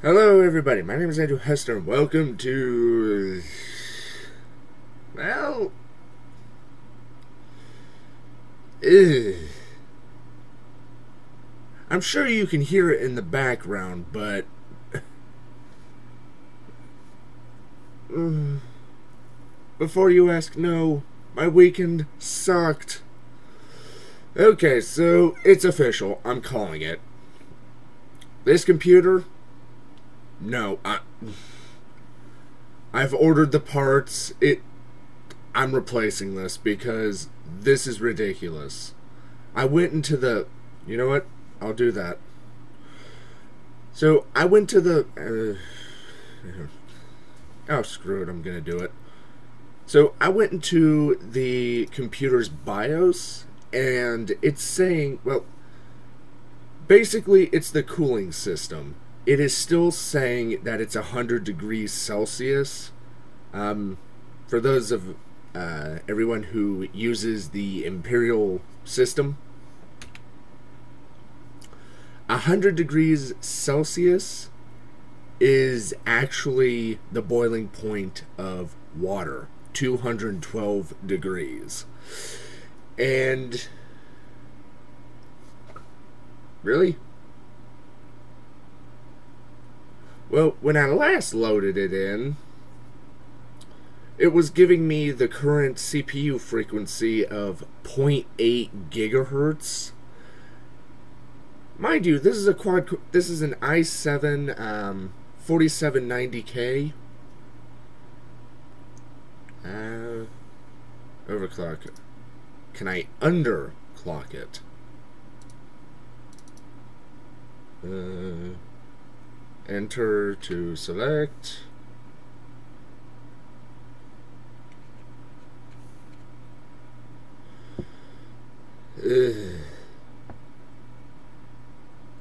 Hello everybody, my name is Andrew Hester and welcome to... well... I'm sure you can hear it in the background, but... before you ask, no, my weekend sucked. Okay, so it's official, I'm calling it. This computer... no, I've ordered the parts. I'm replacing this because this is ridiculous. I went into the... you know what? I'll do that. So, I went to the... oh, screw it. I'm going to do it. So, I went into the computer's BIOS, and it's saying... well, basically, it's the cooling system. It is still saying that it's 100 degrees Celsius. For those of everyone who uses the Imperial system, 100 degrees Celsius is actually the boiling point of water, 212 degrees. And really? Well, when I last loaded it in, it was giving me the current CPU frequency of 0.8 gigahertz. Mind you, this is an i7 4790K. Overclock it. Can I underclock it? Enter to select. To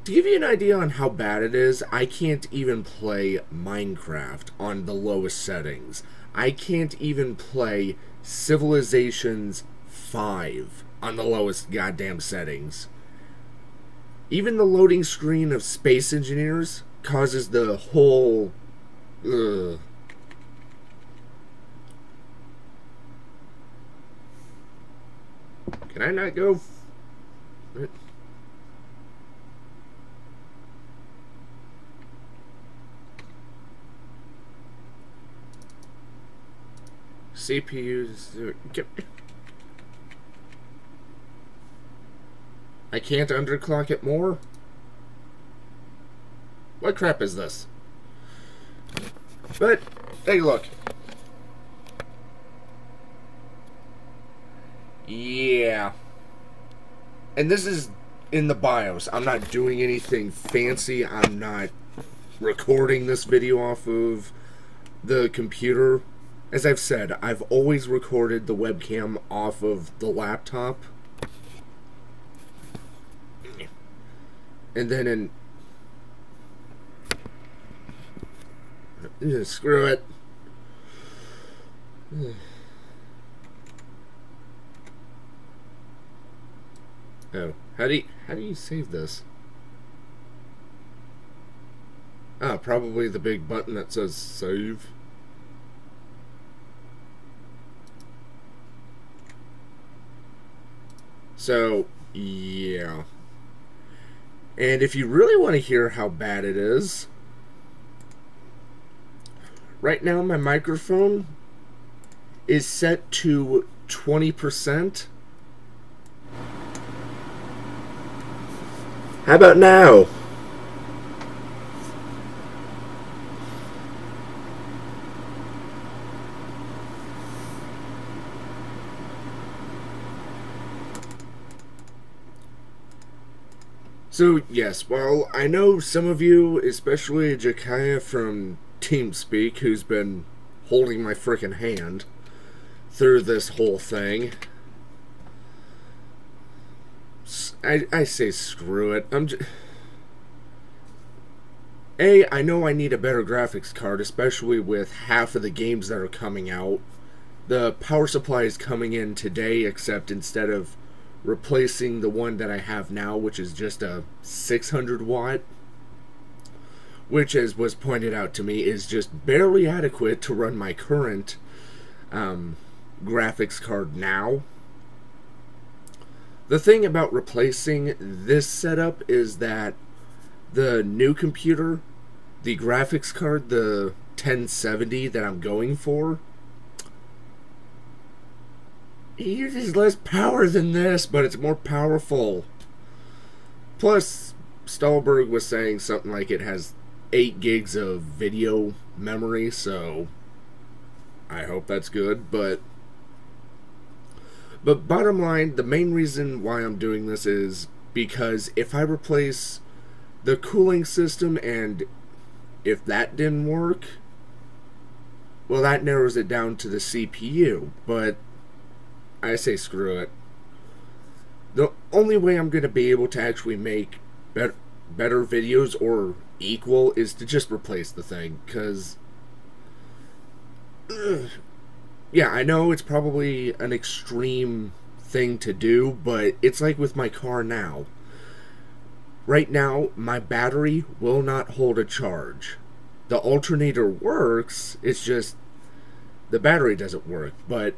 give you an idea on how bad it is, I can't even play Minecraft on the lowest settings. I can't even play Civilizations 5 on the lowest goddamn settings. Even the loading screen of Space Engineers causes the whole... Can I not go... CPUs... I can't underclock it more? What crap is this? But, take a look. Yeah. And this is in the BIOS. I'm not doing anything fancy. I'm not recording this video off of the computer. As I've said, I've always recorded the webcam off of the laptop. And then screw it. Oh, how do you save this? Ah, probably the big button that says save. So, yeah. And if you really want to hear how bad it is, right now my microphone is set to 20%. How about now? So, yes, well, I know some of you, especially Jakaya from TeamSpeak, who's been holding my frickin' hand through this whole thing. I say screw it. I know I need a better graphics card, especially with half of the games that are coming out. The power supply is coming in today, except instead of replacing the one that I have now, which is just a 600 watt, which, as was pointed out to me, is just barely adequate to run my current graphics card now. The thing about replacing this setup is that the new computer, the graphics card, the 1070 that I'm going for, it uses less power than this, but it's more powerful. Plus, Stahlberg was saying something like it has 8 gigs of video memory, so I hope that's good. But bottom line, the main reason why I'm doing this is because if I replace the cooling system, and if that didn't work, well, that narrows it down to the CPU. But I say screw it. The only way I'm going to be able to actually make better videos or equal is to just replace the thing. Because, yeah, I know it's probably an extreme thing to do, but it's like with my car now. Right now, my battery will not hold a charge. The alternator works, it's just the battery doesn't work. But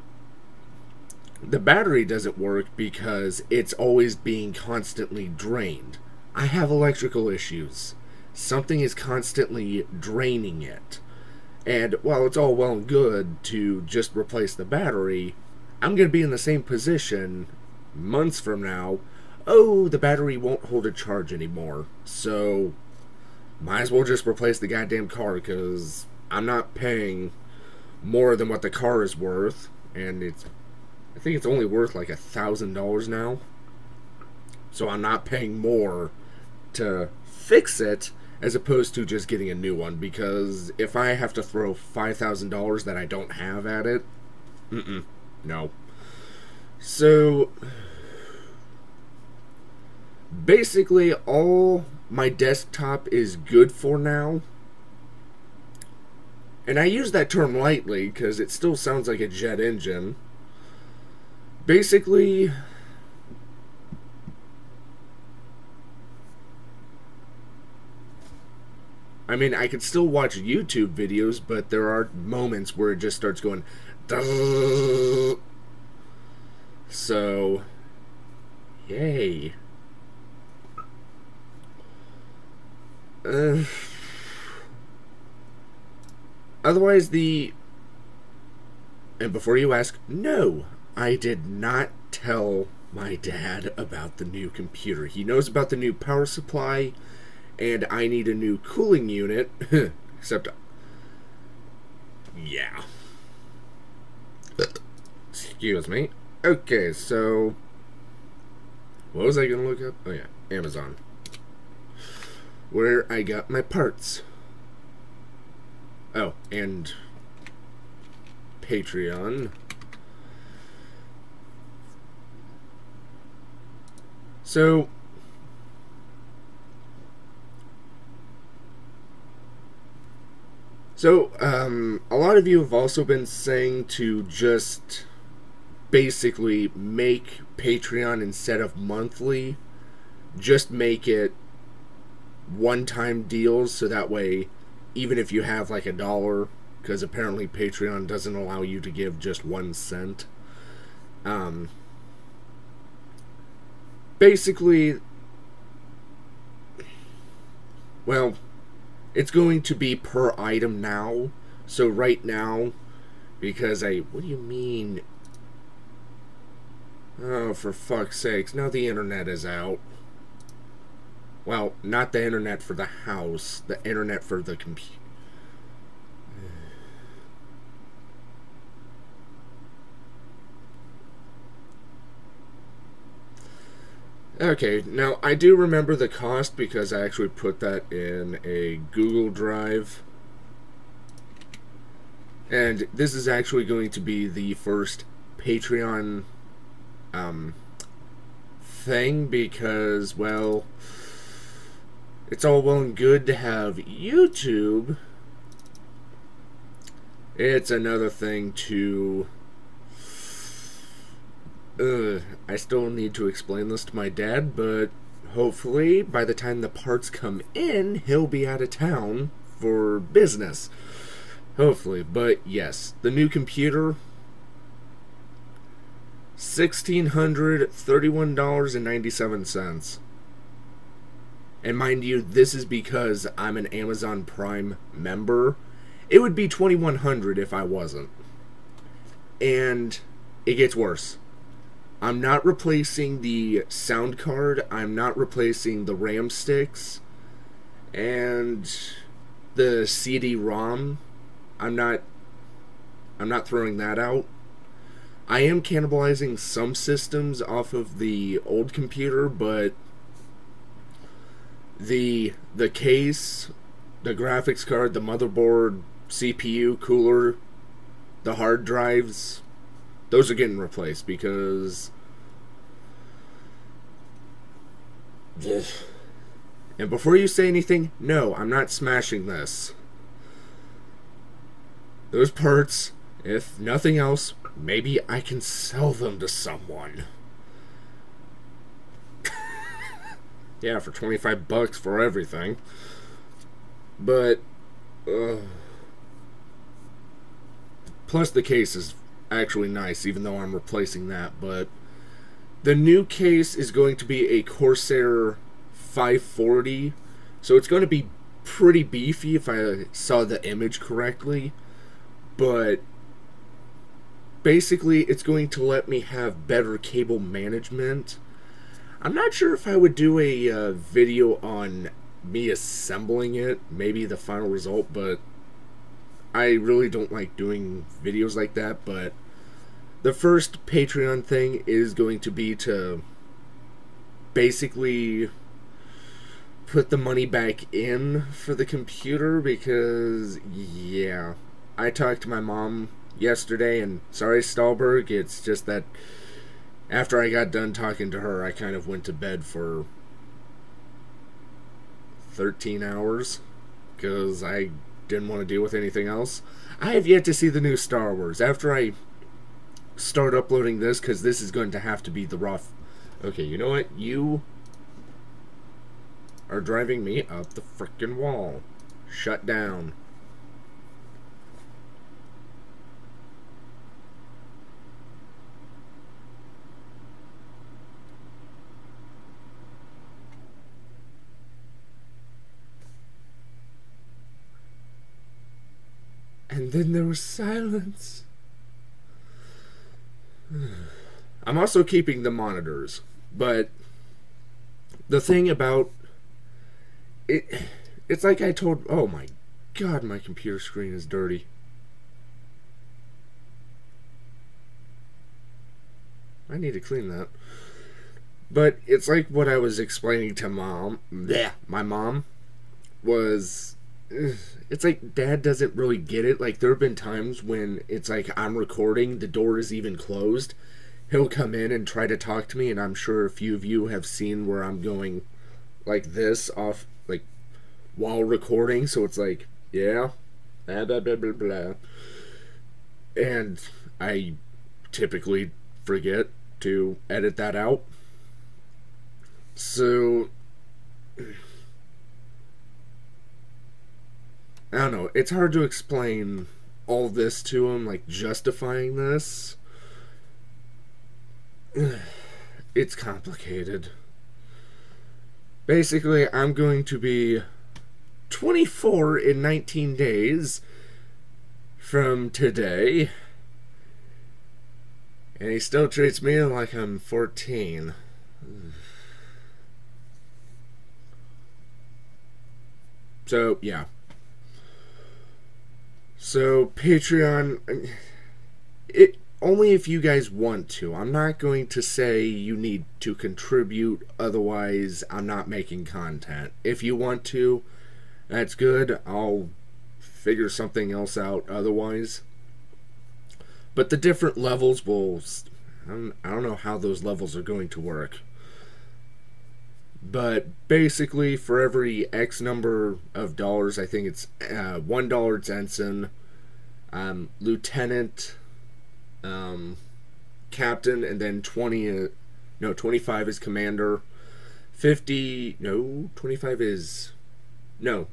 the battery doesn't work because it's always being constantly drained. I have electrical issues. Something is constantly draining it. And while it's all well and good to just replace the battery, I'm going to be in the same position months from now. Oh, the battery won't hold a charge anymore. So, might as well just replace the goddamn car, because I'm not paying more than what the car is worth. And I think it's only worth like $1,000 now. So I'm not paying more to fix it as opposed to just getting a new one. Because if I have to throw $5,000 that I don't have at it, no. So basically all my desktop is good for now. And I use that term lightly because it still sounds like a jet engine. Basically, I mean, I could still watch YouTube videos, but there are moments where it just starts going, duh. So, yay. Otherwise, and before you ask, no, I did not tell my dad about the new computer. He knows about the new power supply, and I need a new cooling unit. Except, yeah. Excuse me. Okay, so what was I gonna look up? Oh yeah, Amazon, where I got my parts. Oh, and Patreon. So, a lot of you have also been saying to just basically make Patreon instead of monthly. Just make it one-time deals, so that way, even if you have like $1, because apparently Patreon doesn't allow you to give just 1 cent. Basically, well, it's going to be per item now. So right now, because what do you mean? Oh, for fuck's sakes, now the internet is out. Well, not the internet for the house, the internet for the computer. Okay, now I do remember the cost because I actually put that in a Google Drive. And this is actually going to be the first Patreon thing because, well, it's all well and good to have YouTube. It's another thing to... I still need to explain this to my dad, but hopefully, by the time the parts come in, he'll be out of town for business. Hopefully. But yes, the new computer, $1,631.97. And mind you, this is because I'm an Amazon Prime member. It would be $2,100 if I wasn't. And it gets worse. I'm not replacing the sound card. I'm not replacing the RAM sticks. And the CD-ROM. I'm not throwing that out. I am cannibalizing some systems off of the old computer, but the case, the graphics card, the motherboard, CPU, cooler, the hard drives, those are getting replaced because and before you say anything, no, I'm not smashing this. Those parts, if nothing else, maybe I can sell them to someone. Yeah, for $25 for everything. But plus the case is actually nice, even though I'm replacing that. But the new case is going to be a Corsair 540, so it's going to be pretty beefy if I saw the image correctly. But basically, it's going to let me have better cable management. I'm not sure if I would do a video on me assembling it, maybe the final result, but I really don't like doing videos like that. But the first Patreon thing is going to be to basically put the money back in for the computer because, yeah, I talked to my mom yesterday, and sorry, Stahlberg, it's just that after I got done talking to her, I kind of went to bed for 13 hours because I didn't want to deal with anything else. I have yet to see the new Star Wars. After I start uploading this, because this is going to have to be the rough. Okay, you know what? You are driving me up the frickin' wall. Shut down. And then there was silence. I'm also keeping the monitors, but the thing about it, it's like I told, oh my god, my computer screen is dirty. I need to clean that. But it's like what I was explaining to my mom was, it's like Dad doesn't really get it. Like, there have been times when it's like I'm recording, the door is even closed, he'll come in and try to talk to me, and I'm sure a few of you have seen where I'm going like this off, like, while recording, so it's like, yeah, blah, blah, blah, blah, blah. And I typically forget to edit that out. So I don't know, it's hard to explain all this to him, like justifying this. It's complicated. Basically, I'm going to be 24 in 19 days from today, and he still treats me like I'm 14. So, yeah. So, Patreon, it only if you guys want to. I'm not going to say you need to contribute, otherwise I'm not making content. If you want to, that's good. I'll figure something else out otherwise. But the different levels will... I don't know how those levels are going to work. But basically, for every X number of dollars, I think it's $1 it's ensign, lieutenant, captain, and then 25 is commander, 50, no, 25 is, no,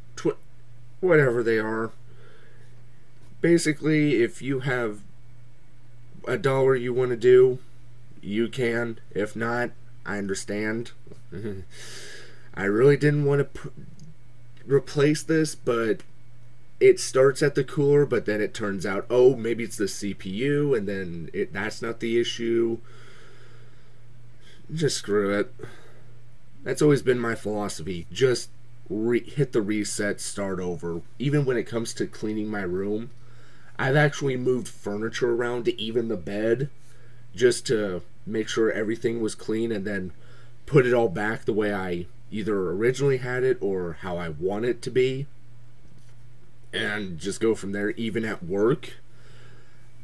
whatever they are. Basically, if you have $1 you want to do, you can. If not, I understand. I really didn't want to replace this, but it starts at the cooler, but then it turns out, oh, maybe it's the CPU, and then that's not the issue. Just screw it. That's always been my philosophy. Just hit the reset, start over. Even when it comes to cleaning my room, I've actually moved furniture around to even the bed just to make sure everything was clean, and then put it all back the way I either originally had it or how I want it to be, and just go from there. Even at work,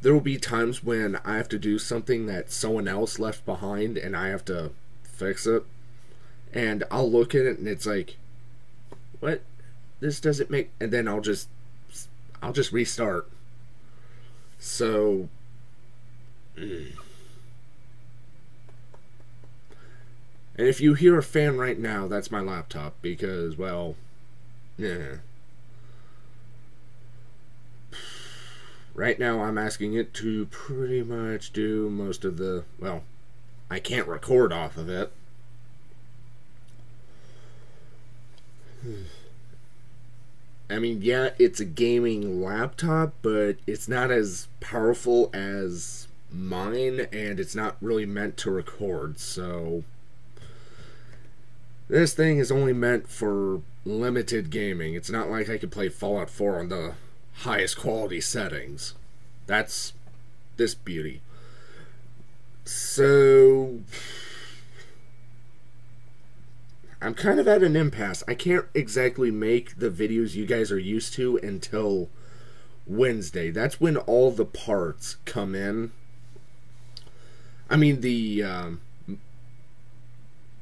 there will be times when I have to do something that someone else left behind and I have to fix it, and I'll look at it and it's like, what? This doesn't make, and then I'll just restart. So and if you hear a fan right now, that's my laptop, because, well, yeah. Right now I'm asking it to pretty much do most of the, well, I can't record off of it. I mean, yeah, it's a gaming laptop, but it's not as powerful as mine, and it's not really meant to record, so this thing is only meant for limited gaming. It's not like I could play Fallout 4 on the highest quality settings. That's this beauty. So I'm kind of at an impasse. I can't exactly make the videos you guys are used to until Wednesday. That's when all the parts come in. I mean, the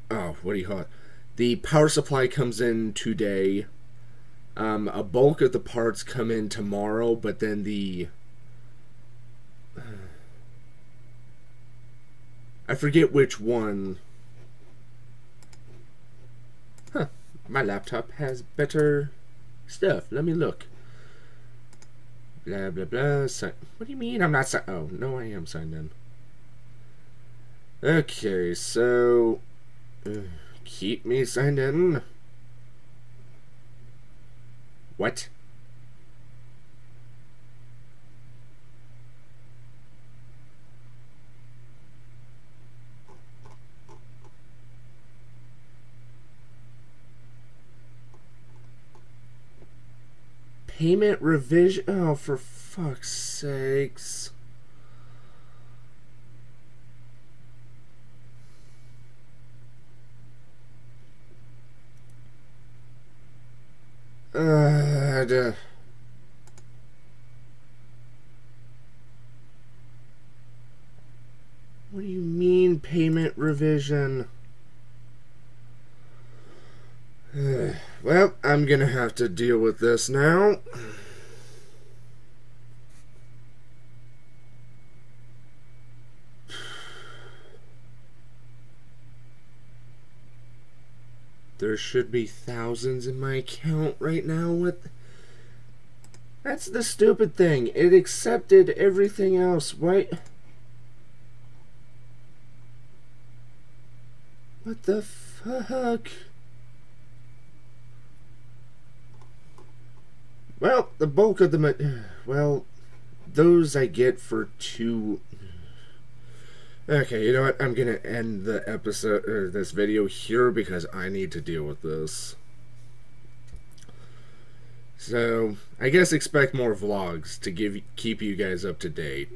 what do you call it? The power supply comes in today. A bulk of the parts come in tomorrow, but then I forget which one. Huh. My laptop has better stuff. Let me look. Blah, blah, blah. What do you mean I'm not signed? Oh, no, I am signed in. Okay, so keep me signed in. What? Payment revision? Oh, for fuck's sakes. What do you mean, payment revision? Well, I'm gonna have to deal with this now. There should be thousands in my account right now. What? That's the stupid thing. It accepted everything else. Why? What the fuck? Well, the bulk of the... Well, those I get for 2... Okay, you know what? I'm gonna end the episode, or this video here, because I need to deal with this. So, I guess expect more vlogs to keep you guys up to date.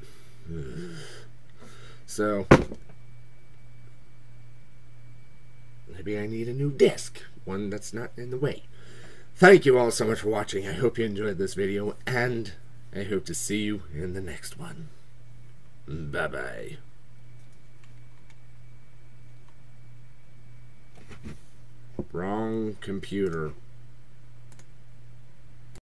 So, maybe I need a new disc, one that's not in the way. Thank you all so much for watching. I hope you enjoyed this video, and I hope to see you in the next one. Bye-bye. Wrong computer.